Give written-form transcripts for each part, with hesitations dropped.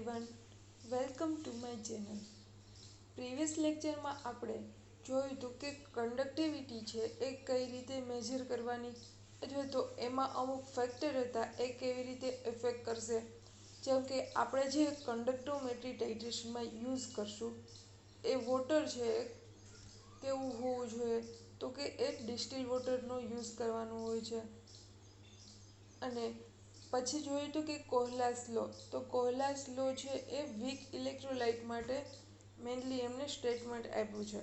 everyone, welcome to my channel. Previous લેક્ચરમાં આપણે જોયું હતું કે કન્ડક્ટિવિટી છે એ કઈ રીતે મેજર કરવાની અથવા તો એમાં અમુક ફેક્ટર હતા એ કેવી રીતે ઇફેક્ટ કરશે. જેમ કે આપણે જે કન્ડક્ટોમેટ્રી ટાઇટ્રેશનમાં યુઝ કરશું એ વોટર છે કેવું હોવું જોઈએ તો કે એ ડિસ્ટિલ વોટરનો યુઝ કરવાનો હોય છે. અને પછી જોયું હતું કે કોહલાસ લો, તો કોહલાસ લો છે એ વીક ઇલેક્ટ્રોલાઇટ માટે મેઇનલી એમને સ્ટેટમેન્ટ આપ્યું છે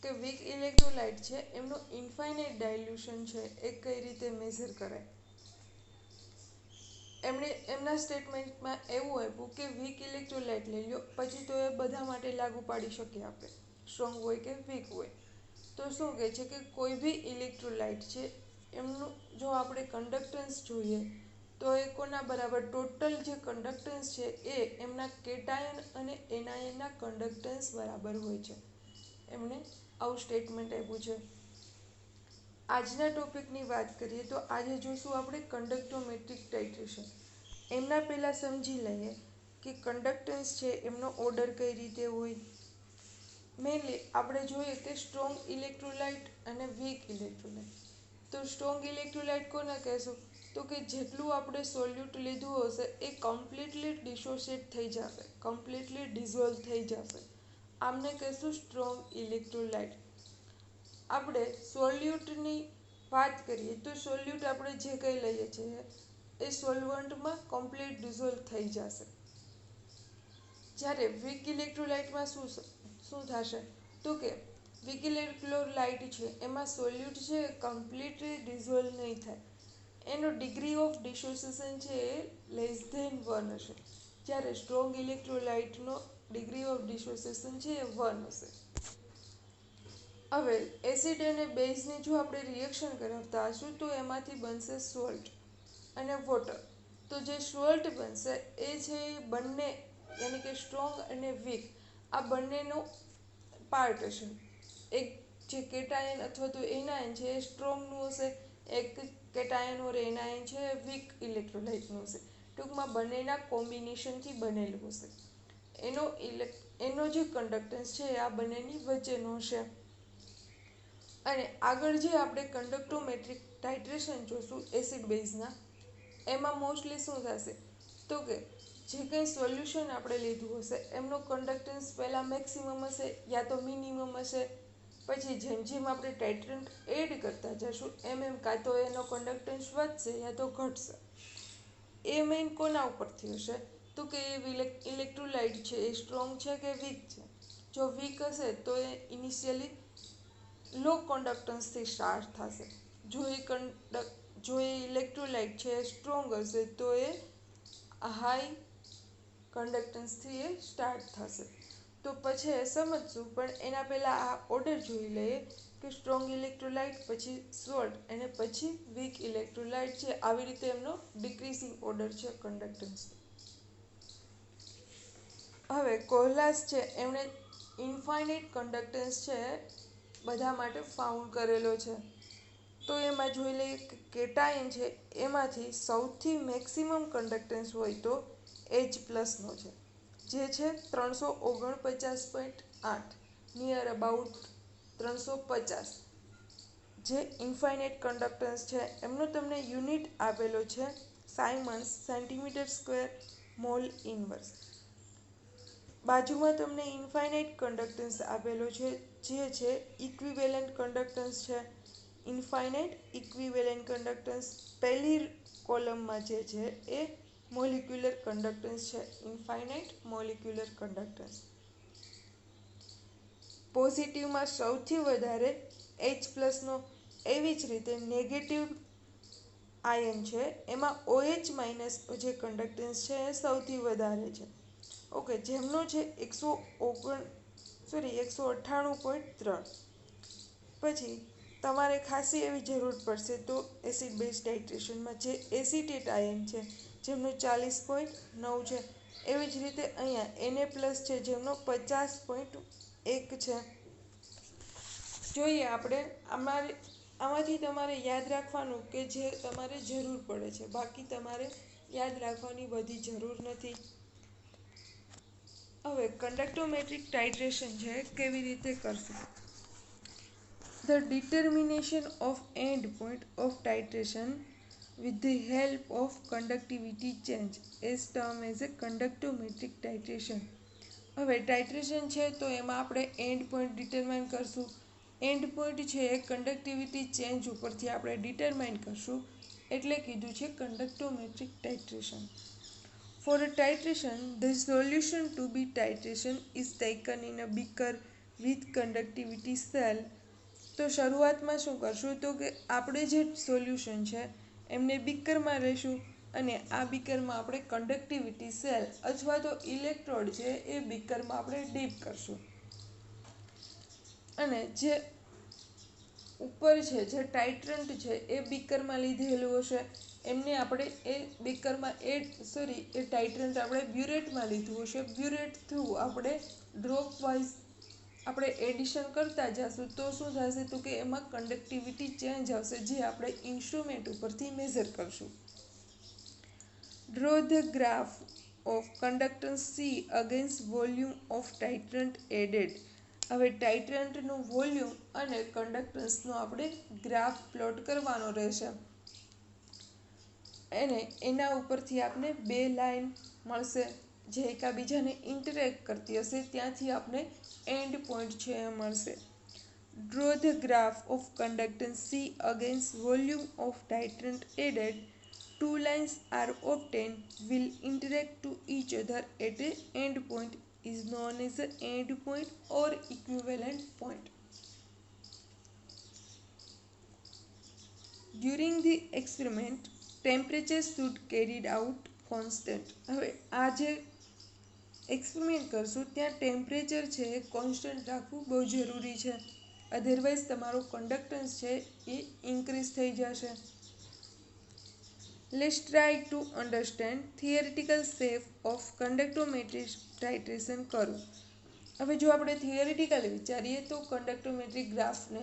કે વીક ઇલેક્ટ્રોલાઇટ છે એમનું ઇન્ફાઇનાઇટ ડાયલ્યુશન છે એ કઈ રીતે મેઝર કરાય. એમણે એમના સ્ટેટમેન્ટમાં એવું આપ્યું કે વીક ઇલેક્ટ્રોલાઇટ લઈ લો, પછી તો એ બધા માટે લાગુ પાડી શકીએ આપણે, સ્ટ્રોંગ હોય કે વીક હોય. તો શું કહે છે કે કોઈ બી ઇલેક્ટ્રોલાઇટ છે એમનું જો આપણે કન્ડક્ટન્સ જોઈએ તો એ કોના બરાબર, ટોટલ જે કન્ડક્ટન્સ છે એ એમના કેટાયન અને એનાયનના કન્ડક્ટન્સ બરાબર હોય છે. એમણે આવું સ્ટેટમેન્ટ આપ્યું છે. આજના ટોપિકની વાત કરીએ તો આજે જોઈશું આપણે કન્ડક્ટોમેટ્રિક ટાઇટ્રેશન. એમના પહેલાં સમજી લઈએ કે કન્ડક્ટન્સ છે એમનો ઓર્ડર કઈ રીતે હોય. મેઇનલી આપણે જોઈએ કે સ્ટ્રોંગ ઇલેક્ટ્રોલાઇટ અને વીક ઇલેક્ટ્રોલાઇટ. તો સ્ટ્રોંગ ઇલેક્ટ્રોલાઇટ કોને કહેશું તો કે જેટલું આપણે સોલ્યુટ લીધું હશે એ કમ્પ્લીટલી ડિસોશિએટ થઈ જશે, કમ્પ્લીટલી ડિઝોલ્વ થઈ જશે. આમને કહેશું સ્ટ્રોંગ ઇલેક્ટ્રોલાઇટ. આપણે સોલ્યુટની વાત કરીએ તો સોલ્યુટ આપણે જે કંઈ લઈએ છીએ એ સોલ્વન્ટમાં કમ્પ્લીટ ડિઝોલ્વ થઈ જશે. જ્યારે વીક ઇલેક્ટ્રોલાઇટમાં શું થશે તો કે વીક ઇલેક્ટ્રોલાઇટ છે એમાં સોલ્યુટ છે કમ્પ્લીટલી ડિઝોલ્વ નહીં થાય. એનો ડિગ્રી ઓફ ડિસોસિએશન છે એ લેસ ધેન 1 હશે, જ્યારે સ્ટ્રોંગ ઇલેક્ટ્રોલાઇટનો ડિગ્રી ઓફ ડિસોસિએશન છે એ 1 હશે. હવે એસિડ અને બેઝની જો આપણે રિએક્શન કરાવતા હશું તો એમાંથી બનશે સોલ્ટ અને વોટર. તો જે સોલ્ટ બનશે એ છે બંને યાની કે સ્ટ્રોંગ અને વીક આ બંનેનો પાર્ટ હશે. એક જે કેટાયન અથવા તો એનાયન છે એ સ્ટ્રોંગનું હશે, એક કેટાયન ઓર એનાયન છે એ વીક ઇલેક્ટ્રોલાઇટનું હશે. ટૂંકમાં બંનેના કોમ્બિનેશનથી બનેલું હશે. એનો જે કન્ડક્ટન્સ છે એ આ બંનેની વચ્ચેનો હશે. અને આગળ જે આપણે કન્ડક્ટોમેટ્રિક ટાઇટ્રેશન જોશું એસિડ બેઝના, એમાં મોસ્ટલી શું થશે તો કે જે કંઈ સોલ્યુશન આપણે લીધું હશે એમનો કન્ડક્ટન્સ પહેલાં મેક્સિમમ હશે યા તો મિનિમમ હશે. પછી જેમ જેમ આપણે ટાઇટ્રન્ટ એડ કરતા જશું એમ કાં તો એનો કન્ડક્ટન્સ વધશે યા તો ઘટશે. એ મેઇન કોના ઉપરથી હશે તો કે એ ઇલેક્ટ્રોલાઇટ છે એ સ્ટ્રોંગ છે કે વીક છે. જો વીક હશે તો એ ઇનિશિયલી લો કન્ડક્ટન્સથી સ્ટાર્ટ થશે. જો એ ઇલેક્ટ્રોલાઇટ છે એ સ્ટ્રોંગ હશે તો એ હાઈ કન્ડક્ટન્સથી એ સ્ટાર્ટ થશે. તો પછી એ સમજશું, પણ એના પહેલાં આ ઓર્ડર જોઈ લઈએ કે સ્ટ્રોંગ ઇલેક્ટ્રોલાઇટ, પછી સોલ્ટ અને પછી વીક ઇલેક્ટ્રોલાઇટ છે. આવી રીતે એમનો ડિક્રીઝિંગ ઓર્ડર છે કન્ડક્ટન્સ. હવે કોહલાસ છે એમણે ઇન્ફાઇનાઇટ કન્ડક્ટન્સ છે બધા માટે ફાઉન્ડ કરેલો છે. તો એમાં જોઈ લઈએ કે કેટાયન છે એમાંથી સૌથી મેક્સિમમ કન્ડક્ટન્સ હોય તો H+નો છે, જે છે 349.8 નિયર અબાઉટ 350. જે ઇન્ફાઇનાઇટ કન્ડક્ટન્સ છે એમનો તમને યુનિટ આપેલો છે Symons centimetre square mall inverse. બાજુમાં તમને ઇન્ફાઇનાઇટ કન્ડક્ટન્સ આપેલો છે જે છે ઇક્વિવેલન્ટ કન્ડક્ટન્સ છે. ઇન્ફાઇનાઇટ ઇક્વિવેલન્ટ કન્ડક્ટન્સ પહેલી કોલમમાં જે છે એ મોલિક્યુલર કન્ડક્ટન્સ છે, ઇન્ફાઇનાઇટ મોલિક્યુલર કન્ડક્ટન્સ. પોઝિટિવમાં સૌથી વધારે H+નો, એવી જ રીતે નેગેટિવ આયન છે એમાં OH- જે કન્ડક્ટન્સ છે એ સૌથી વધારે છે. ઓકે, જેમનો છે 198.3. પછી તમારે ખાસી એવી જરૂર પડશે તો એસિડ બેઝ ટાઇટ્રેશનમાં જે એસિટેટ આયન છે જેમનું 40.9 છે. એવી જ રીતે અહીંયા Na+ છે જેમનો 50.1 છે. જોઈએ આપણે આમાંથી તમારે યાદ રાખવાનું કે જે તમારે જરૂર પડે છે, બાકી તમારે યાદ રાખવાની બધી જરૂર નથી. હવે કંડક્ટોમેટ્રિક ટાઇટ્રેશન છે કેવી રીતે કરશું. The determination of end point of titration with the help of conductivity change is termed as a conductometric titration. હવે ટાઇટ્રેશન છે તો એમાં આપણે એન્ડ પોઈન્ટ ડિટરમાઇન કરશું. એન્ડ પોઈન્ટ છે એ કંડક્ટિવિટી ચેન્જ ઉપરથી આપણે ડિટરમાઇન કરશું, એટલે કીધું છે કંડક્ટોમેટ્રિક titration. For a titration, the solution to be titration is taken in a beaker with conductivity cell. તો શરૂઆતમાં શું કરશું તો કે આપણે જે સોલ્યુશન છે એમને બીકરમાં લઈશું અને આ બીકરમાં આપણે કંડક્ટિવિટી સેલ અથવા તો ઇલેક્ટ્રોડ છે એ બીકરમાં આપણે ડીપ કરશું. અને જે ઉપર છે જે ટાઇટ્રન્ટ છે એ બીકરમાં લીધેલું હશે એમને આપણે એ બીકરમાં એ ટાઇટ્રન્ટ આપણે બ્યુરેટમાં લીધું હશે. બ્યુરેટ થ્રુ આપણે ડ્રોપ વાઇઝ આપણે એડિશન કરતા જશું તો શું થશે તો કે એમાં કંડક્ટિવિટી ચેન્જ આવશે, જે આપણે ઇન્સ્ટ્રુમેન્ટ ઉપરથી મેઝર કરશું. Draw the graph of conductance C against volume of titrant added. હવે ટાઇટ્રન્ટનું વોલ્યુમ અને કંડક્ટન્સનો આપણે ગ્રાફ પ્લોટ કરવાનો રહેશે અને એના ઉપરથી આપણે બે લાઈન મળશે જે એકબીજાને ઇન્ટરેક્ટ કરતી હશે, ત્યાંથી આપણે એન્ડ પોઈન્ટ છે એ મળશે. Draw the graph of conductance C against volume of titrant added. Two lines are obtained will interact to each other at a end point is known as an end point or equivalent point. During the experiment, temperature should carried out constant. હવે આ જે experiment કરશું ત્યાં temperature છે એ constant રાખવું બહુ જરૂરી છે, અધરવાઇઝ તમારો કંડક્ટન્સ છે એ ઇન્ક્રીઝ થઈ જશે. Let's try to understand theoretical shape of conductometric titration કરું. હવે જો આપણે થિયરિટિકલ વિચારીએ તો કંડક્ટોમેટ્રિક ગ્રાફને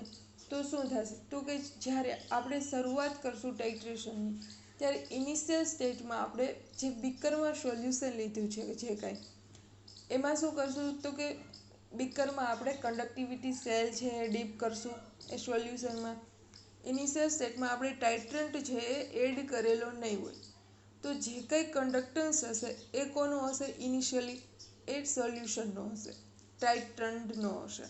તો શું થશે તો કે જ્યારે આપણે શરૂઆત કરશું ટાઇટ્રેશનની ત્યારે ઇનિશિયલ સ્ટેજમાં આપણે જે બીકરમાં સોલ્યુશન લીધું છે જે કાંઈ એમાં શું કરશું તો કે બીકરમાં આપણે કંડક્ટિવિટી સેલ છે એ ડીપ કરશું એ સોલ્યુશનમાં. ઇનિશિયલ સ્ટેટમાં આપણે ટાઇટ્રન્ટ છે એ એડ કરેલો નહીં હોય તો જે કંઈ કંડક્ટન્સ હશે એ કોનો હશે ઇનિશિયલી એ સોલ્યુશનનો હશે, ટાઇટ્રન્ટનો હશે.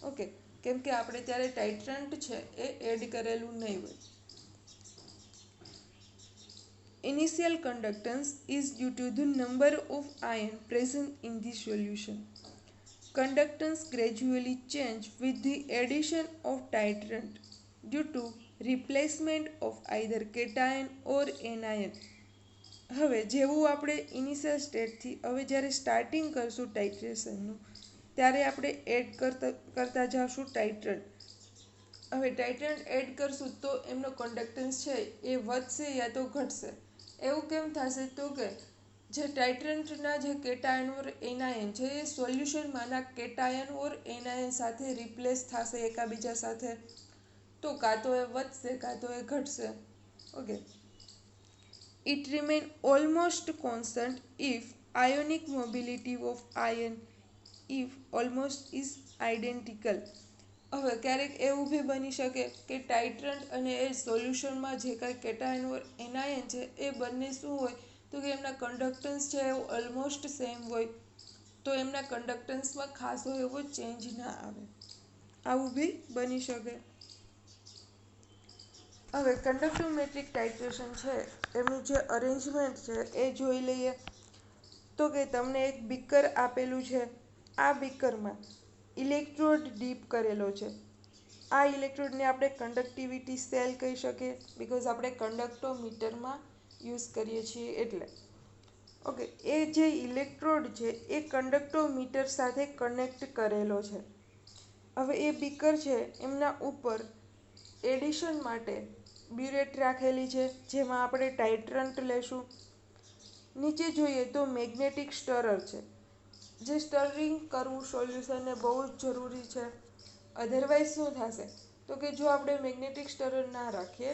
ઓકે, કેમ કે આપણે ત્યારે ટાઇટ્રન્ટ છે એ એડ કરેલું નહીં હોય. Initial conductance is due to the number of ions present in the solution. Conductance gradually change with the addition of titrant due to replacement of either cation or anion. હવે જેવું આપણે ઇનિશિયલ સ્ટેટથી હવે જ્યારે starting કરશું ટાઇટ્રેશનનું ત્યારે આપણે add કરતા જઈશું ટાઇટ્રન્ટ. હવે ટાઇટ્રન્ટ એડ કરશું તો એમનો કંડક્ટન્સ છે એ વધશે યા તો ઘટશે. એવું કેમ થશે તો કે જે ટાઇટ્રન્ટના જે કેટાયન ઓર એનાયન છે એ સોલ્યુશનમાંના કેટાયન ઓર એનાયન સાથે રિપ્લેસ થશે એકબીજા સાથે, તો કાં તો એ વધશે કાં તો એ ઘટશે. Okay, it remain almost constant if ionic mobility of ion if almost is identical. હવે ક્યારેક એવું બી બની શકે કે ટાઇટ્રન્ટ અને એ સોલ્યુશનમાં જે કાંઈ કેટાયન ઓર એનાયન છે એ બંને શું હોય તો કે એમના કંડક્ટન્સ છે એ ઓલમોસ્ટ સેમ હોય, તો એમના કંડક્ટન્સમાં ખાસો એવો ચેન્જ ના આવે, આવું બી બની શકે. હવે કંડક્ટોમેટ્રિક ટાઇટ્રેશન છે એમનું જે અરેન્જમેન્ટ છે એ જોઈ લઈએ. તો કે તમને એક બીકર આપેલું છે, આ બીકરમાં ઇલેક્ટ્રોડ ડીપ કરેલો છે. આ ઇલેક્ટ્રોડને આપણે કંડક્ટિવિટી સેલ કહી શકીએ બિકોઝ આપણે કંડક્ટોમીટરમાં યુઝ કરીએ છીએ એટલે. ઓકે, એ જે ઇલેક્ટ્રોડ છે એ કંડક્ટોમીટર સાથે કનેક્ટ કરેલો છે. હવે એ બીકર છે એમના ઉપર એડિશન માટે બ્યુરેટ રાખેલી છે જેમાં આપણે ટાઇટ્રન્ટ લેશું. નીચે જોઈએ તો મેગ્નેટિક સ્ટરર છે, જે સ્ટરિંગ કરવું સોલ્યુશનને બહુ જ જરૂરી છે, અધરવાઇઝ શું થશે તો કે જો આપણે મેગ્નેટિક સ્ટરર ના રાખીએ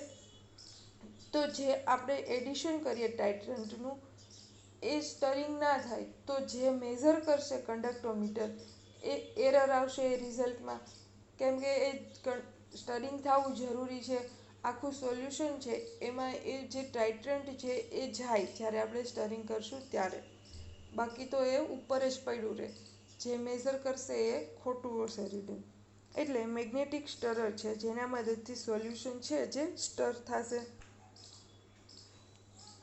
તો જે આપણે એડિશન કરીએ ટાઇટ્રન્ટનું એ સ્ટરિંગ ના થાય તો જે મેઝર કરશે કંડક્ટોમીટર એ એરર આવશે એ રિઝલ્ટમાં, કેમ કે એ સ્ટરિંગ થવું જરૂરી છે. આખું સોલ્યુશન છે એમાં એ જે ટાઇટ્રન્ટ છે એ જાય જ્યારે આપણે સ્ટરિંગ કરશું ત્યારે, બાકી તો એ ઉપર જ પડ્યું રહે. જે મેઝર કરશે એ ખોટું હશે રીડિંગ. એટલે મેગ્નેટિક સ્ટરર છે જેના મદદથી સોલ્યુશન છે જે સ્ટર થશે.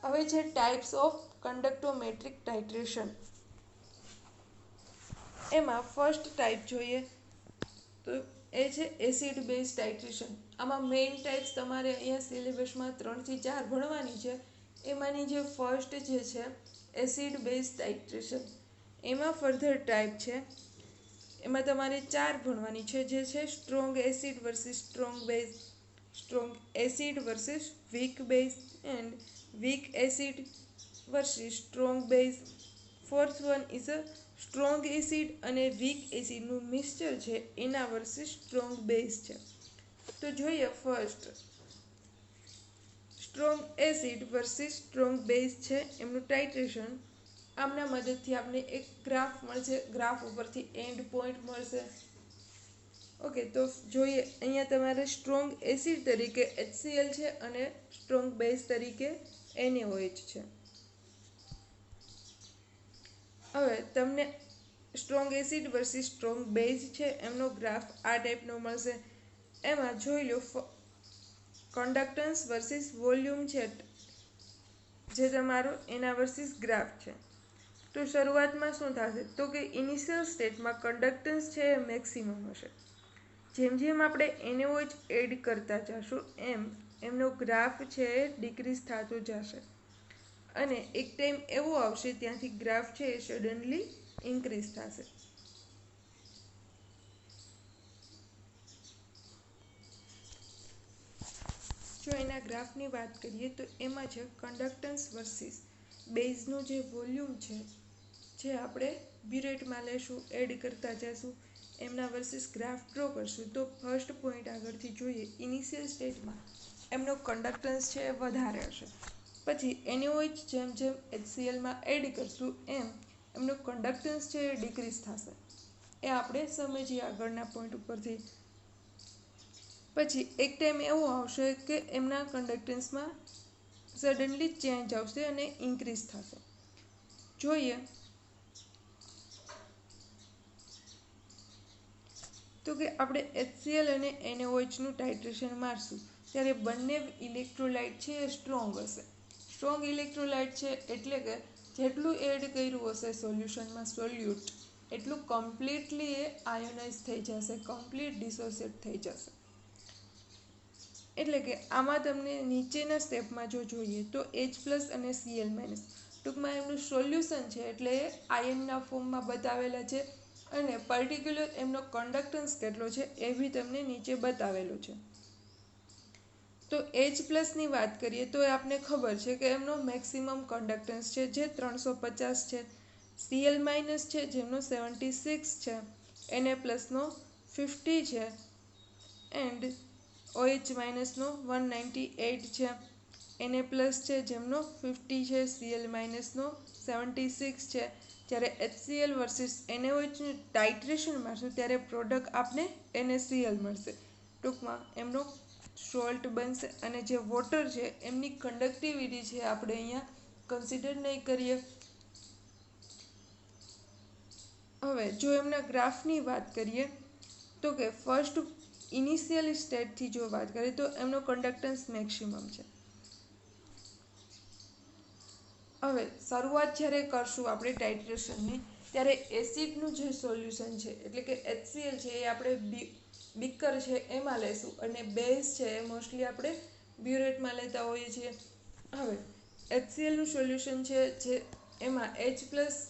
હવે છે ટાઈપ્સ ઓફ કંડક્ટોમેટ્રિક ટાઇટ્રેશન. એમાં ફર્સ્ટ ટાઈપ જોઈએ તો એ છે એસિડ બેઝ ટાઇટ્રેશન. આમાં મેઇન ટાઈપ્સ તમારે અહીંયા સિલેબસમાં 3 થી 4 ભણવાની છે. એમાંની જે ફર્સ્ટ જે છે એસિડ બેઝ ટાઇટ્રેશન. એમાં ફર્ધર ટાઈપ છે, એમાં તમારે 4 ભણવાની છે, જે છે strong acid versus strong base, strong acid versus weak base and weak acid versus strong base. Fourth one is a strong acid અને વીક એસિડનું મિક્સચર છે એના વર્સિસ સ્ટ્રોંગ બેઝ છે. તો જોઈએ first strong acid versus strong base છે એમનું titration. આમના મદદથી આપણે એક ગ્રાફ મળશે, ગ્રાફ ઉપરથી એન્ડ પોઈન્ટ મળશે. ઓકે, તો જોઈએ અહીંયા તમારે સ્ટ્રોંગ એસિડ તરીકે HCl છે અને સ્ટ્રોંગ બેઝ તરીકે NaOH છે. હવે તમને strong acid versus strong base છે એમનો ગ્રાફ આ ટાઈપનો મળશે. એમાં જોઈ લો કન્ડક્ટન્સ વર્સિસ વોલ્યુમ છે જે તમારો એના વર્સિસ ગ્રાફ છે. તો શરૂઆતમાં શું થશે તો કે ઇનિશિયલ સ્ટેટમાં કન્ડક્ટન્સ છે એ મેક્સિમમ હશે. જેમ જેમ આપણે NaOH એડ કરતા જશું એમ એમનો ગ્રાફ છે એ ડિક્રીઝ થતો જશે અને એક ટાઈમ એવો આવશે ત્યાંથી ગ્રાફ છે એ સડનલી ઇન્ક્રીઝ થશે. જો એના ગ્રાફની વાત કરીએ તો એમાં છે કન્ડક્ટન્સ વર્સિસ બેઝનું જે વોલ્યુમ છે જે આપણે બ્યુરેટમાં લેશું, એડ કરતા જશું, એમના વર્સિસ ગ્રાફ ડ્રો કરશું. તો ફર્સ્ટ પોઈન્ટ આગળથી જોઈએ ઇનિશિયલ સ્ટેટમાં એમનો કન્ડક્ટન્સ છે એ વધારે હશે. પછી NaOH જેમ જેમ HClમાં એડ કરશું એમ એમનું કન્ડક્ટન્સ છે એ ડિક્રીઝ થશે. એ આપણે સમજીએ આગળના પોઈન્ટ ઉપરથી. પછી એક ટાઈમ એવો આવશે કે એમના કન્ડક્ટન્સમાં સડનલી ચેન્જ આવશે અને ઇન્ક્રીઝ થશે. જોઈએ તો કે આપણે HCl અને NaOHનું ટાઇટ્રેશન મારશું ત્યારે બંને ઇલેક્ટ્રોલાઇટ છે એ સ્ટ્રોંગ હશે. સ્ટ્રોંગ ઇલેક્ટ્રોલાઇટ છે એટલે કે જેટલું એડ કર્યું હશે સોલ્યુશનમાં સોલ્યુટ એટલું કમ્પ્લીટલી એ આયોનાઇઝ થઈ જશે, કમ્પ્લીટ ડિસોસિએટ થઈ જશે. એટલે કે આમાં તમને નીચેના સ્ટેપમાં જો જોઈએ તો H+ અને Cl-, ટૂંકમાં એમનું સોલ્યુશન છે એટલે એ આયનના ફોર્મમાં બતાવેલા છે અને પર્ટિક્યુલર એમનો કન્ડક્ટન્સ કેટલો છે એ બી તમને નીચે બતાવેલો છે. તો H+ની વાત કરીએ તો આપને ખબર છે કે એમનો મેક્સિમમ કન્ડક્ટન્સ છે જે 350 છે. Cl- છે જેમનો 76 છે, Na+નો 50 છે એન્ડ OH- નો 198 છે. Na+ છે જેમનો 50 છે, Cl- નો 76 છે. જ્યારે HCl વર્સિસ NaOHનું ટાઇટ્રેશન મારશું ત્યારે પ્રોડક્ટ આપને NaCl મળશે. ટૂંકમાં એમનો સોલ્ટ બનશે અને જે વોટર છે એમની કંડક્ટિવિટી છે આપણે અહીંયા કન્સિડર નહીં કરીએ. હવે જો એમના ગ્રાફની વાત કરીએ તો કે ફર્સ્ટ ઇનિશિયલ સ્ટેટથી જો વાત કરીએ તો એમનો કન્ડક્ટન્સ મેક્સિમમ છે. હવે શરૂઆત જ્યારે કરશું આપણે ટાઇટ્રેશનની ત્યારે એસિડનું જે સોલ્યુશન છે એટલે કે HCl છે એ આપણે બીકર છે એમાં લેશું અને બેઝ છે એ મોસ્ટલી આપણે બ્યુરેટમાં લેતા હોઈએ છીએ. હવે HClનું સોલ્યુશન છે જે એમાં H+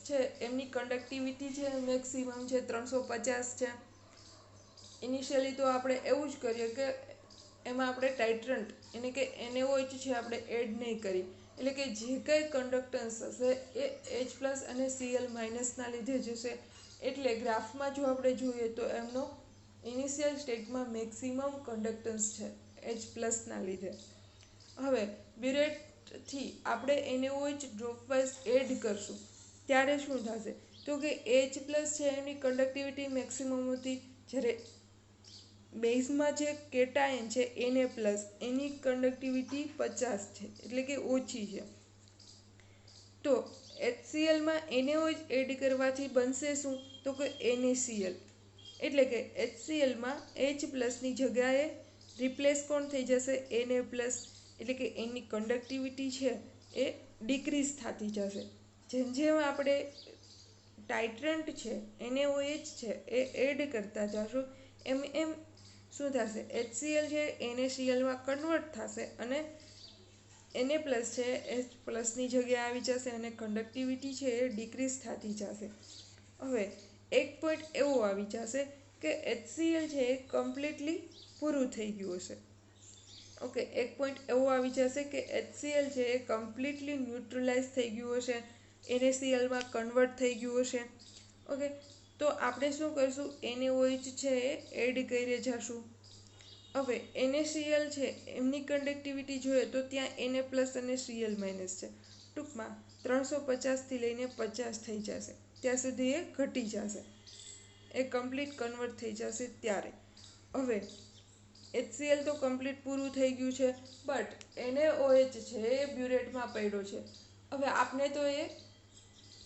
છે એમની કંડક્ટિવિટી છે મેક્સિમમ છે 350 છે. ઇનિશિયલી તો આપણે એવું જ કરીએ કે એમાં આપણે ટાઇટ્રન્ટ એટલે કે NaOH છે આપણે એડ નહીં કરી, એટલે કે જે કંઈ કન્ડક્ટન્સ હશે એ H+ અને Cl- લીધે જશે. એટલે ગ્રાફમાં જો આપણે જોઈએ તો એમનો ઇનિશિયલ સ્ટેટમાં મેક્સિમમ કન્ડક્ટન્સ છે H+ના લીધે. હવે બ્યુરેટ થી આપણે NaOH ડ્રોપવાઇઝ એડ કરશું ત્યારે શું થશે? તો કે H પ્લસ છે એની કંડક્ટિવિટી મેક્સિમમ હતી, જ્યારે બેઝમાં જે કેટાયન છે Na પ્લસ એની કંડક્ટિવિટી 50 છે, એટલે કે ઓછી છે. તો HClમાં NaOH એડ કરવાથી બનશે શું? તો કે NaCl, એટલે કે HClમાં H પ્લસની જગ્યાએ રિપ્લેસ કોણ થઈ જશે? Na પ્લસ, એટલે કે એની કંડક્ટિવિટી છે એ ડિક્રીઝ થતી જશે. જેમ જેમ આપણે ટાઇટ્રન્ટ છે NaOH છે એ એડ કરતા જશું એમ એમ શું થશે? HCl છે NaClમાં કન્વર્ટ થશે અને Na પ્લસ છે H પ્લસની જગ્યાએ આવી જશે અને કંડક્ટિવિટી છે એ ડિક્રીઝ થતી જશે. હવે એક પોઈન્ટ એવો આવી જશે કે HCl છે એ કમ્પ્લીટલી પૂરું થઈ ગયું હશે. ઓકે, એક પોઈન્ટ એવો આવી જશે કે HCl છે એ કમ્પ્લીટલી ન્યુટ્રલાઇઝ થઈ ગયું હશે, NaClમાં કન્વર્ટ થઈ ગયું હશે. ઓકે, તો આપણે શું કરશું? NaOH છે એ એડ કરી જશું. હવે NaCl છે એમની કંડક્ટિવિટી જોઈએ તો ત્યાં Na પ્લસ અને Cl માઇનસ છે. ટૂંકમાં 350થી લઈને 50 થઈ જશે, ત્યાં સુધી એ ઘટી જશે, એ કમ્પ્લીટ કન્વર્ટ થઈ જશે ત્યારે. હવે HCl તો કમ્પ્લીટ પૂરું થઈ ગયું છે, બટ NaOH છે એ બ્યુરેટમાં પડ્યો છે. હવે આપને તો એ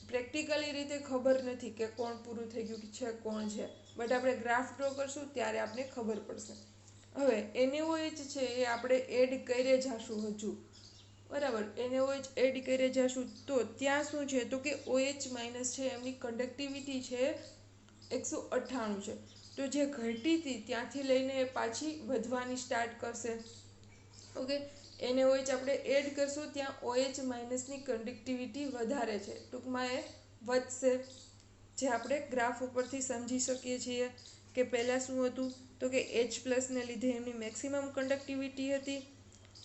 પ્રેક્ટિકલી રીતે ખબર નથી કે કોણ પૂરું થઈ ગયું છે કોણ છે, બટ આપણે ગ્રાફ ડ્રો કરશું ત્યારે આપણે ખબર પડશે. હવે NaOH છે એ આપણે એડ કરી જશું હજુ, બરાબર. NaOH એડ કરી જશું તો ત્યાં શું છે? તો કે OH માઇનસ છે એમની કંડક્ટિવિટી છે 198 છે. તો જે ઘટી હતી ત્યાંથી લઈને એ પાછી વધવાની સ્ટાર્ટ કરશે. ઓકે, NaOH આપણે એડ કરશું ત્યાં OH માઇનસની કંડક્ટિવિટી વધારે છે, ટૂંકમાં એ વધશે, જે આપણે ગ્રાફ ઉપરથી સમજી શકીએ છીએ કે પહેલાં શું હતું? તો કે H પ્લસને લીધે એમની મેક્સિમમ કંડક્ટિવિટી હતી,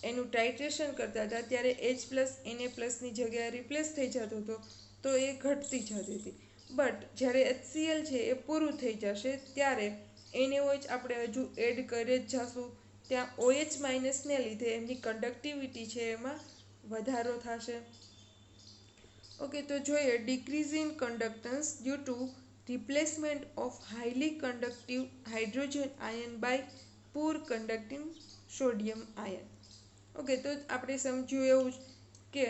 એનું ટાઇટ્રેશન કરતા હતા ત્યારે H પ્લસ Na પ્લસની જગ્યાએ રિપ્લેસ થઈ જતો હતો, તો એ ઘટતી જતી હતી. બટ જ્યારે HCl છે એ પૂરું થઈ જશે ત્યારે NaOH આપણે હજુ એડ કરી જ જશું, ત્યાં OH માઇનસને લીધે એમની કંડક્ટિવિટી છે એમાં વધારો થશે. ઓકે, તો જોઈએ decrease in conductance due to replacement of highly conductive hydrogen ion by poor conducting sodium ion. Okay, તો આપણે સમજ્યું એવું કે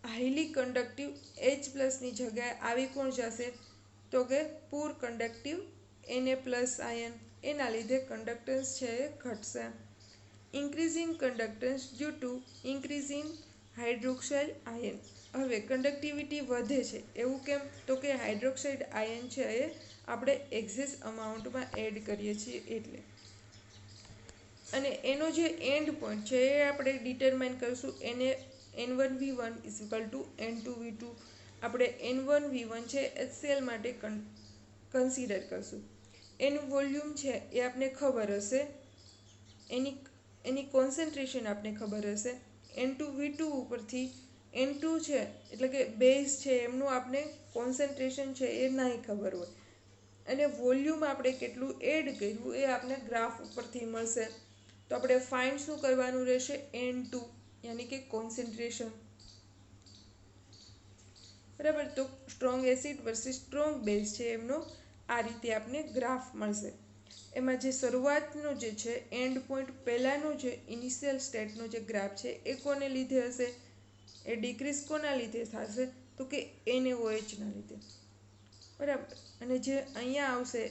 હાઈલી કંડક્ટિવ H પ્લસની જગ્યાએ આવી કોણ જશે? તો કે poor conductive Na plus ion, એના લીધે કંડક્ટન્સ છે એ ઘટશે. Increase in conductance due to increase in hydroxide ion. હવે કંડક્ટિવિટી વધે છે એવું કેમ? તો કે હાઇડ્રોક્સાઇડ આયન છે એ આપણે એક્ઝેસ અમાઉન્ટમાં એડ કરીએ છીએ એટલે. અને એનો જે એન્ડ પોઈન્ટ છે એ આપણે ડિટરમાઇન કરીશું N1V1 N2V2. આપણે N1V1 છે HCl માટે કન્સિડર કરશું. એનું વોલ્યુમ છે એ આપણે ખબર હશે, એની કોન્સન્ટ્રેશન આપણે ખબર હશે. N2V2 ઉપરથી N2 છે એટલે કે બેઝ છે એમનું આપણે કોન્સન્ટ્રેશન છે એ નહીં ખબર હોય, અને વોલ્યુમ આપણે કેટલું એડ કર્યું એ આપણે ગ્રાફ ઉપરથી મળશે. તો આપણે ફાઇન્ડ શું કરવાનું રહેશે? N2 યાની કે કોન્સન્ટ્રેશન, બરાબર. તો strong acid versus strong base છે એમનો આ રીતે આપણે ગ્રાફ મળશે. એમાં જે શરૂઆતનો જે છે એન્ડ પોઈન્ટ પહેલાંનો જે ઇનિશિયલ સ્ટેટનો જે ગ્રાફ છે એ કોને લીધે હશે? એ ડિક્રીઝ કોના લીધે થશે? તો કે NaOHના લીધે, બરાબર. અને જે અહીંયા આવશે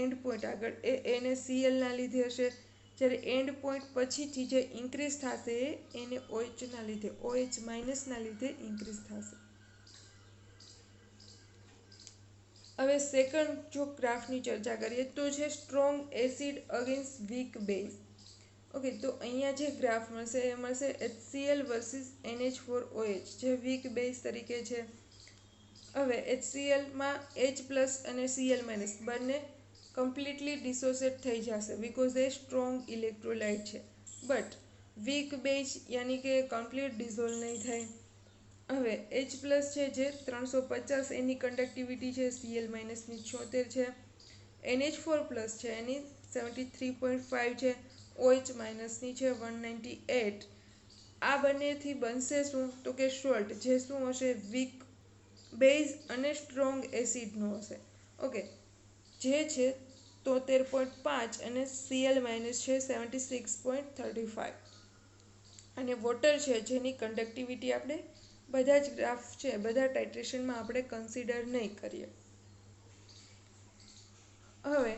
એન્ડ પોઈન્ટ આગળ એ NaClના લીધે હશે, જ્યારે એન્ડ પોઈન્ટ પછીથી જે ઇન્ક્રીઝ થશે એ NaOHના લીધે, OH માઇનસના લીધે ઇન્ક્રીઝ થશે. હવે સેકન્ડ જો ગ્રાફની ચર્ચા કરીએ તો છે strong acid against weak base. Okay, તો અહીંયા જે ગ્રાફ મળશે એ મળશે HCl વર્સિસ NH4OH, જે વીક બેઝ તરીકે છે. હવે HClમાં H પ્લસ અને Cl માઇનસ બંને કમ્પ્લીટલી ડિસોસિએટ થઈ જશે બિકોઝ એ સ્ટ્રોંગ ઇલેક્ટ્રોલાઇટ છે, બટ વીક બેઝ યાની કે કમ્પ્લીટ ડિઝોલ્વ નહીં થાય. હવે H પ્લસ છે જે 350 એની કંડક્ટિવિટી છે, Cl માઇનસની 76 છે. NH4 પ્લસ છે એની 73.5 છે, OH માઇનસની છે 198. આ બંનેથી બનશે શું? તો કે સોલ્ટ, જે શું હશે? વીક બેઝ અને સ્ટ્રોંગ એસિડનો હશે. ઓકે, જે છે 73.5 અને Cl માઇનસ છે 76.35. અને વોટર છે જેની કંડક્ટિવિટી આપણે બધા જ ગ્રાફ છે, બધા ટાઇટ્રેશનમાં આપણે કન્સિડર નહીં કરીએ. હવે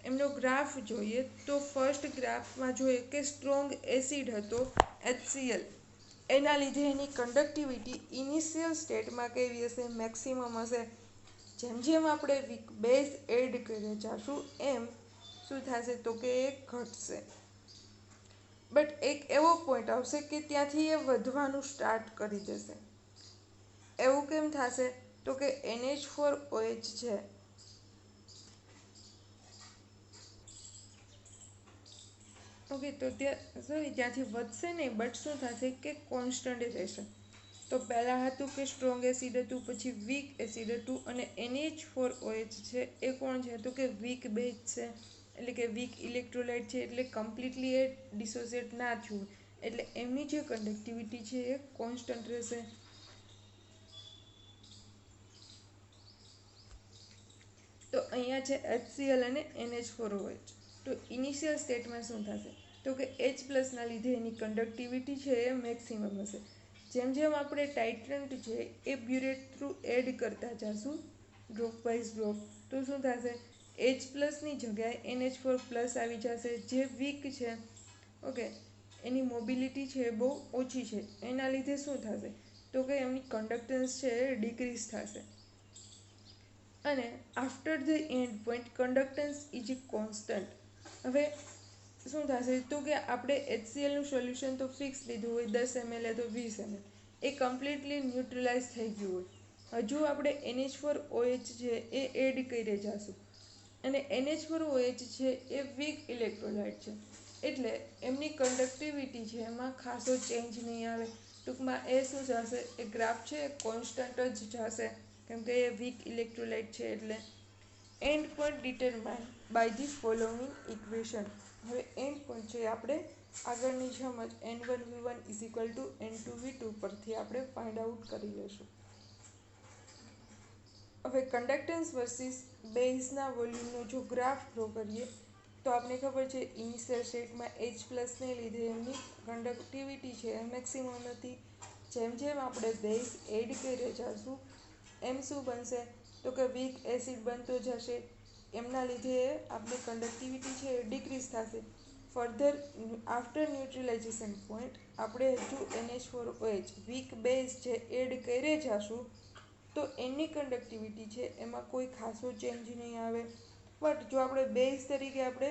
એમનો ગ્રાફ જોઈએ તો ફર્સ્ટ ગ્રાફમાં જોઈએ કે સ્ટ્રોંગ એસિડ હતો HCl, એના લીધે એની કંડક્ટિવિટી ઇનિશિયલ સ્ટેટમાં કેવી હશે? મેક્સિમમ હશે. જેમ જેમ આપણે વીક બેઝ એડ કરી જશું એમ શું થશે? તો કે એ ઘટશે. બટ એક એવો પોઈન્ટ આવશે કે ત્યાંથી એ વધવાનું સ્ટાર્ટ કરી દેશે. એવું કેમ થશે? તો કે NH4OH છે ઓકે, તો ત્યાંથી વધશે નહીં, બટ શું થશે કે કોન્સ્ટન્ટ રહેશે. તો પહેલાં હતું કે સ્ટ્રોંગ એસિડ હતું, પછી વીક એસિડ હતું, અને NH4OH છે એ કોણ છે? તો કે વીક બેઝ છે, એટલે કે વીક ઇલેક્ટ્રોલાઇટ છે, એટલે કમ્પ્લીટલી એ ડિસોસિએટ ના થયું, એટલે એમની જે કંડક્ટિવિટી છે એ કોન્સ્ટન્ટ રહેશે. તો અહીંયા છે HCl અને NH4OH. તો ઇનિશિયલ સ્ટેટમાં શું થશે? તો કે H પ્લસના લીધે એની કંડક્ટિવિટી છે એ મેક્સિમમ હશે. જેમ જેમ આપણે ટાઇટ્રન્ટ છે એ બ્યુરેટ થ્રુ એડ કરતા જશું ડ્રોપ વાઇઝ ડ્રોપ, તો શું થશે? H પ્લસની જગ્યાએ NH4 પ્લસ આવી જશે, જે વીક છે. ઓકે, એની મોબિલિટી છે એ બહુ ઓછી છે, એના લીધે શું થશે? તો કે એમની કંડક્ટન્સ છે એ ડિક્રીઝ થશે. અને after the end point conductance is constant. હવે શું થશે? તો કે આપણે HClનું સોલ્યુશન તો ફિક્સ લીધું હોય, 10 ml તો 20 ml, એ કમ્પ્લીટલી ન્યુટ્રલાઇઝ થઈ ગયું હોય. હજુ આપણે NH4OH છે એ એડ કરી જશું, અને NH4OH છે એ વીક ઇલેક્ટ્રોલાઇટ છે, એટલે એમની કંડક્ટિવિટી છે એમાં ખાસો ચેન્જ નહીં આવે. ટૂંકમાં એ શું જશે? એ ગ્રાફ છે એ કોન્સ્ટન્ટ જ જશે, કેમ કે એ વીક ઇલેક્ટ્રોલાઇટ છે એટલે. End point determine by the following equation. હવે એન્ડ પોઈન્ટ છે આપણે આગળની જેમ જ N1V1 = N2V2 પરથી આપણે ફાઇન્ડ આઉટ કરી લઈશું. હવે કન્ડક્ટન્સ વર્સિસ બેઝના વોલ્યુમનો જો ગ્રાફ ડ્રો કરીએ તો આપણે ખબર છે ઇનિશિયલ સ્ટેટમાં H પ્લસને લીધે એમની કંડક્ટિવિટી છે એ મેક્સિમમ હતી. જેમ જેમ આપણે બેઝ એડ કરી જશું એમ શું બનશે? તો કે વીક એસિડ બનતો જશે, એમના લીધે આપણી કંડક્ટિવિટી છે એ ડિક્રીઝ થશે. ફર્ધર આફ્ટર ન્યુટ્રલાઇઝેશન પોઈન્ટ આપણે હજુ NH4OH વીક બેઝ જે એડ કરી જશું તો એની કંડક્ટિવિટી છે એમાં કોઈ ખાસો ચેન્જ નહીં આવે. બટ જો આપણે બેઝ તરીકે આપણે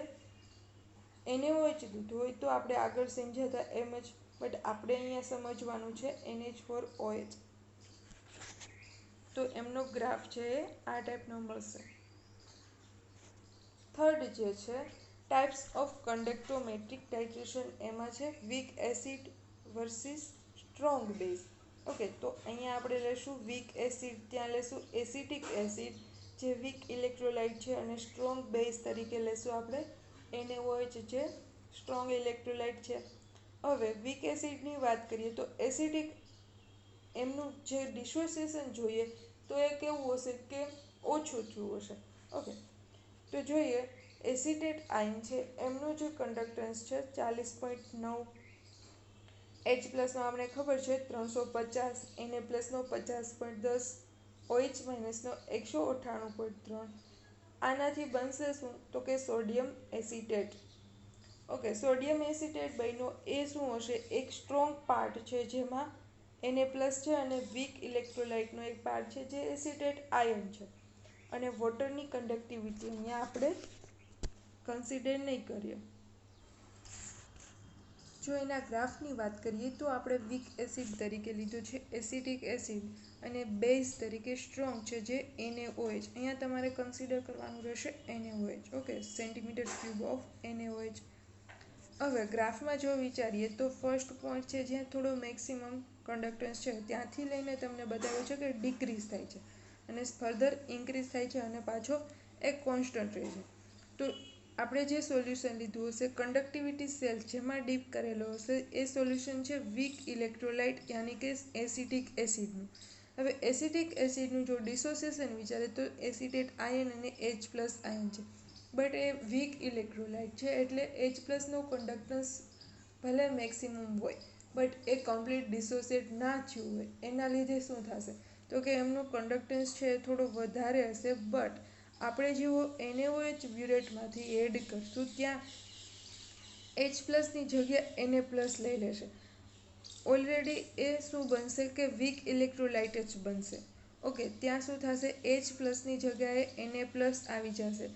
NaOH લીધું હોય તો આપણે આગળ સમજાતા એમ જ, બટ આપણે અહીંયા સમજવાનું છે NH4OH. તો એમનો ગ્રાફ છે એ આ ટાઈપનો મળશે. થર્ડ જે છે ટાઈપ્સ ઓફ કન્ડક્ટોમેટ્રિક ટાઇટ્રેશન, એમાં છે weak acid versus strong base. Okay, તો અહીંયા આપણે લેશું વીક એસિડ, ત્યાં લેશું એસિટિક એસિડ જે વીક ઇલેક્ટ્રોલાઇટ છે, અને સ્ટ્રોંગ બેઝ તરીકે લેશું આપણે NaOH જે સ્ટ્રોંગ ઇલેક્ટ્રોલાઇટ છે. હવે વીક એસિડની વાત કરીએ તો એસિડિક એમનું જે ડિસોસિએશન જોઈએ તો એ કેવું હશે કે ઓછું થયું હશે. ઓકે, તો જોઈએ એસિટેટ આયન છે એમનું જે કંડક્ટન્સ છે 40.9, H પ્લસનો આપણે ખબર છે 350, Na પ્લસનો 50.10, OH માઇનસનો 198.3. આનાથી બનશે શું? તો કે sodium acetate. Okay, sodium acetate બન્યો એ શું હશે? એક સ્ટ્રોંગ પાર્ટ છે જેમાં Na પ્લસ છે અને વીક ઇલેક્ટ્રોલાઇટનો એક પાર્ટ છે જે એસિટેટ આયન છે. અને વોટરની કંડક્ટિવિટી અહીંયા આપણે કન્સિડર નહીં કરીએ. જો એના ગ્રાફની વાત કરીએ તો આપણે વીક એસિડ તરીકે લીધું છે એસિટિક એસિડ, અને બેઝ તરીકે સ્ટ્રોંગ છે જે NaOH. અહીંયા તમારે કન્સિડર કરવાનું રહેશે NaOH. Okay, centimetre cube of NaOH. હવે ગ્રાફમાં જો વિચારીએ તો ફર્સ્ટ પોઈન્ટ છે જ્યાં થોડો મેક્સિમમ કંડક્ટન્સ છે ત્યાંથી લઈને તમને બતાવ્યું છે કે ડિક્રીઝ થાય છે અને ફર્ધર ઇન્ક્રીઝ થાય છે અને પાછો એક કોન્સ્ટન્ટ રહે છે. તો આપણે જે સોલ્યુશન લીધું હશે કંડક્ટિવિટી સેલ જેમાં ડીપ કરેલો હશે એ સોલ્યુશન છે વીક ઇલેક્ટ્રોલાઇટ યાની કે એસિટિક એસિડનું. હવે એસિટિક એસિડનું જો ડિસોસિએશન વિચારે તો એસિટેટ આયન અને H+ આયન છે, બટ એ વીક ઇલેક્ટ્રોલાઇટ છે એટલે H+નો કન્ડક્ટન્સ ભલે મેક્સિમમ હોય બટ એ કમ્પ્લીટ ડિસોસિએટ ના થયું હોય એના લીધે શું થશે તો કે એમનું કન્ડક્ટન્સ છે એ થોડો વધારે હશે, બટ આપણે જેવો NaOH બ્યુરેટમાંથી એડ કરશું ત્યાં H+ની જગ્યા Na+ લઈ લેશે. ઓલરેડી એ શું બનશે કે વીક ઇલેક્ટ્રોલાઇટ જ બનશે. ઓકે, ત્યાં શું થશે H+ની જગ્યાએ Na+ આવી જશે.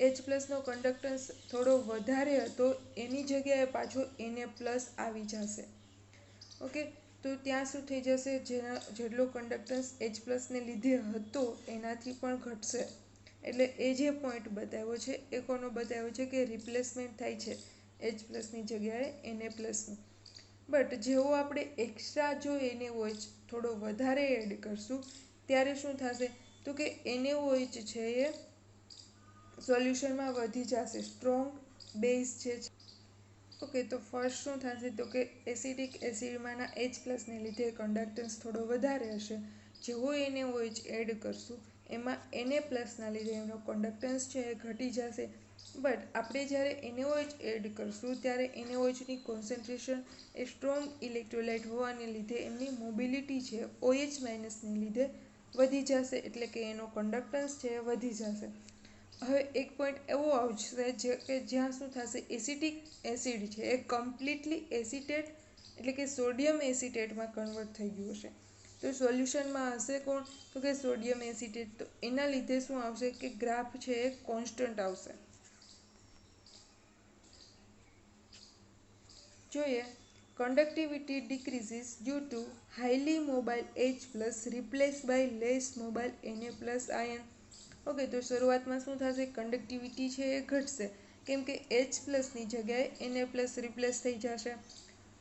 H+નો કન્ડક્ટન્સ થોડો વધારે હતો એની જગ્યાએ પાછો Na+ આવી જશે. ઓકે, તો ત્યાં શું થઈ જશે જેટલો કન્ડક્ટન્સ H+ને લીધે હતો એનાથી પણ ઘટશે. એટલે એ જે પોઈન્ટ બતાવ્યો છે એ કોનો બતાવ્યો છે કે રિપ્લેસમેન્ટ થાય છે H+ની જગ્યાએ Na+નું. બટ જેવો આપણે એક્સ્ટ્રા જો NaOH થોડો વધારે એડ કરશું ત્યારે શું થશે તો કે NaOH છે એ સોલ્યુશનમાં વધી જશે, સ્ટ્રોંગ બેઝ છે. ઓકે, તો ફર્સ્ટ શું થશે તો કે એસિડિક એસિડમાંના H+ને લીધે કન્ડક્ટન્સ થોડો વધારે હશે. જેવો NaOH એડ કરશું એમાં Na+ના લીધે એનો કન્ડક્ટન્સ છે એ ઘટી જશે. બટ આપણે જ્યારે NaOH એડ કરશું ત્યારે NaOHની કોન્સન્ટ્રેશન એ સ્ટ્રોંગ ઇલેક્ટ્રોલાઇટ હોવાને લીધે એમની મોબિલિટી છે OH- ને લીધે વધી જશે, એટલે કે એનો કન્ડક્ટન્સ છે એ વધી જશે. હવે એક પોઈન્ટ એવો આવશે કે જ્યાં શું થશે એસિટિક એસિડ છે એ કમ્પ્લીટલી એસિટેટ એટલે કે સોડિયમ એસિટેટમાં કન્વર્ટ થઈ ગયું હશે. તો સોલ્યુશનમાં હશે કોણ તો કે સોડિયમ એસિટેટ. તો એના લીધે શું આવશે કે ગ્રાફ છે એ કોન્સ્ટન્ટ આવશે. જોઈએ conductivity decreases due to highly mobile H+ replaced by less mobile Na+ ion. Okay, તો શરૂઆતમાં શું થશે કંડક્ટિવિટી છે એ ઘટશે કેમ કે H+ની જગ્યાએ Na+ રિપ્લેસ થઈ જશે.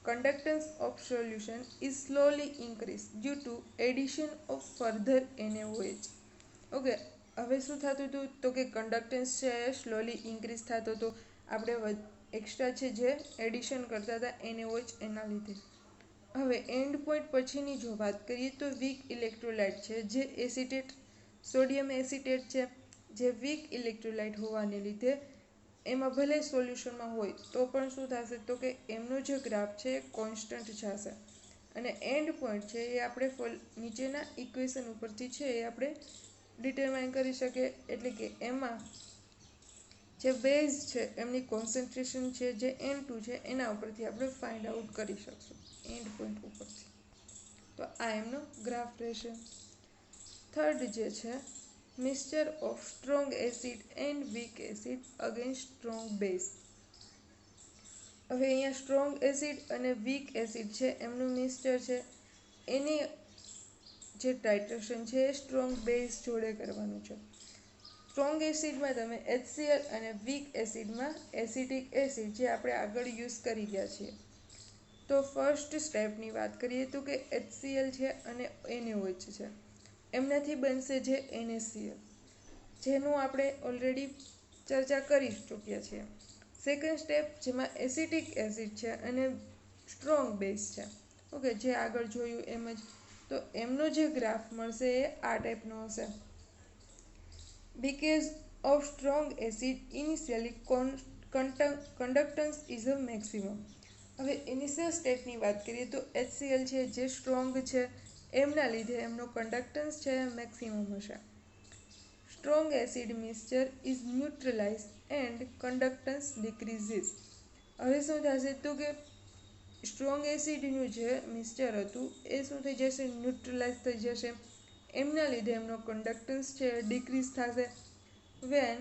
Conductance of solution is slowly increased due to addition of further NaOH. Okay, હવે શું થતું હતું તો કે કન્ડક્ટન્સ છે એ સ્લોલી ઇન્ક્રીઝ થતો હતો. આપણે એક્સ્ટ્રા છે જે એડિશન કરતા હતા NaOH એના લીધે. હવે એન્ડ પોઈન્ટ પછીની જો વાત કરીએ તો વીક ઇલેક્ટ્રોલાઇટ છે જે એસિટેટ સોડિયમ એસિટેટ છે, જે વીક ઇલેક્ટ્રોલાઇટ હોવાને લીધે એમાં ભલે સોલ્યુશનમાં હોય તો પણ શું થશે તો કે એમનો જે ગ્રાફ છે એ કોન્સ્ટન્ટ જશે. અને એન્ડ પોઈન્ટ છે એ આપણે નીચેના ઇક્વેશન ઉપરથી છે એ આપણે ડિટરમાઇન કરી શકીએ, એટલે કે એમાં જે બેઝ છે એમની કોન્સન્ટ્રેશન છે જે N2 છે એના ઉપરથી આપણે ફાઇન્ડ આઉટ કરી શકશું એન્ડ પોઈન્ટ ઉપરથી. તો આ એમનો ગ્રાફ રહેશે. થર્ડ જે છે mixture of strong acid and weak acid against strong base. હવે અહીંયા સ્ટ્રોંગ એસિડ અને વીક એસિડ છે એમનું મિક્સચર છે એની જે ટાઇટ્રેશન છે એ સ્ટ્રોંગ બેઝ જોડે કરવાનું છે. સ્ટ્રોંગ એસિડમાં તમે HCl અને વીક એસિડમાં એસિટિક એસિડ જે આપણે આગળ યુઝ કરી ગયા છીએ. તો ફર્સ્ટ સ્ટેપની વાત કરીએ તો કે HCl છે અને NaOH છે એમનાથી બનશે જે NaCl, જેનું આપણે ઓલરેડી ચર્ચા કરી ચૂક્યા છીએ. સેકન્ડ સ્ટેપ જેમાં એસિટિક એસિડ છે અને સ્ટ્રોંગ બેઝ છે. ઓકે, જે આગળ જોયું એમ જ. તો એમનો જે ગ્રાફ મળશે એ આ ટાઈપનો હશે. Because of strong acid initially conductance is a maximum. હવે ઇનિશિયલ સ્ટેટની વાત કરીએ તો HCl છે જે સ્ટ્રોંગ છે એમના લીધે એમનો કન્ડક્ટન્સ છે મેક્સિમમ હશે. Strong acid mixture is neutralize and conductance decreases. હવે શું થશે તો કે સ્ટ્રોંગ એસિડનું જે મિક્સચર હતું એ શું થઈ જશે ન્યુટ્રલાઇઝ થઈ જશે. એમના લીધે એમનો કન્ડક્ટન્સ છે ડિક્રીઝ થશે. When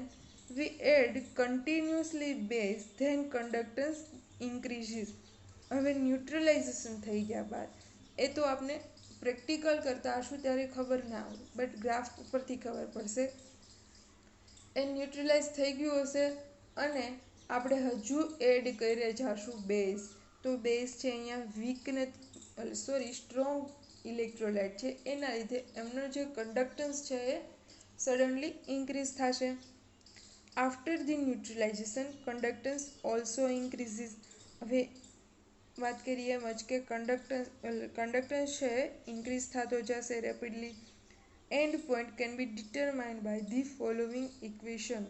we add continuously base then conductance increases. હવે ન્યુટ્રલાઇઝેશન થઈ ગયા બાદ એ તો આપણે પ્રેક્ટિકલ કરતા હશું ત્યારે ખબર ના આવે, બટ ગ્રાફ ઉપરથી ખબર પડશે. એ ન્યુટ્રલાઇઝ થઈ ગયું હશે અને આપણે હજુ એડ કરી જશું બેઝ. તો બેઝ છે અહીંયા વીકને સ્ટ્રોંગ ઇલેક્ટ્રોલાઇટ છે એના લીધે એમનો જે કન્ડક્ટન્સ છે એ સડનલી ઇન્ક્રીઝ થશે. After the neutralization conductance also increases. હવે વાત કરીએ એમ જ કે કન્ડક્ટન્સ છે ઇન્ક્રીઝ થતો જશે rapidly. End point can be determined by the following equation.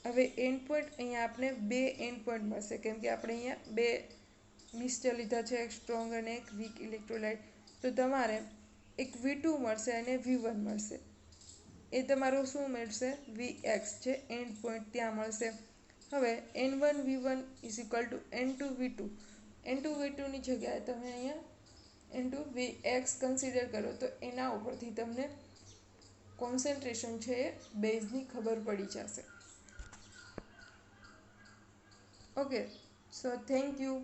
હવે એન્ડ પોઈન્ટ અહીંયા આપણે બે એન્ડ પોઈન્ટ મળશે કેમ કે આપણે અહીંયા બે મિક્સચર લીધા છે, એક સ્ટ્રોંગ અને એક વીક ઇલેક્ટ્રોલાઇટ. તો તમારે એક V2 મળશે અને V1 મળશે. એ તમારું શું મળશે? Vx છે એન્ડ પોઈન્ટ ત્યાં મળશે. હવે N1V1 is equal to N2V2. N2V2ની જગ્યાએ તમે અહીંયા N2Vx કન્સિડર કરો તો એના ઉપરથી તમને કોન્સન્ટ્રેશન છે એ બેઝની ખબર પડી જશે. Okay, so thank you.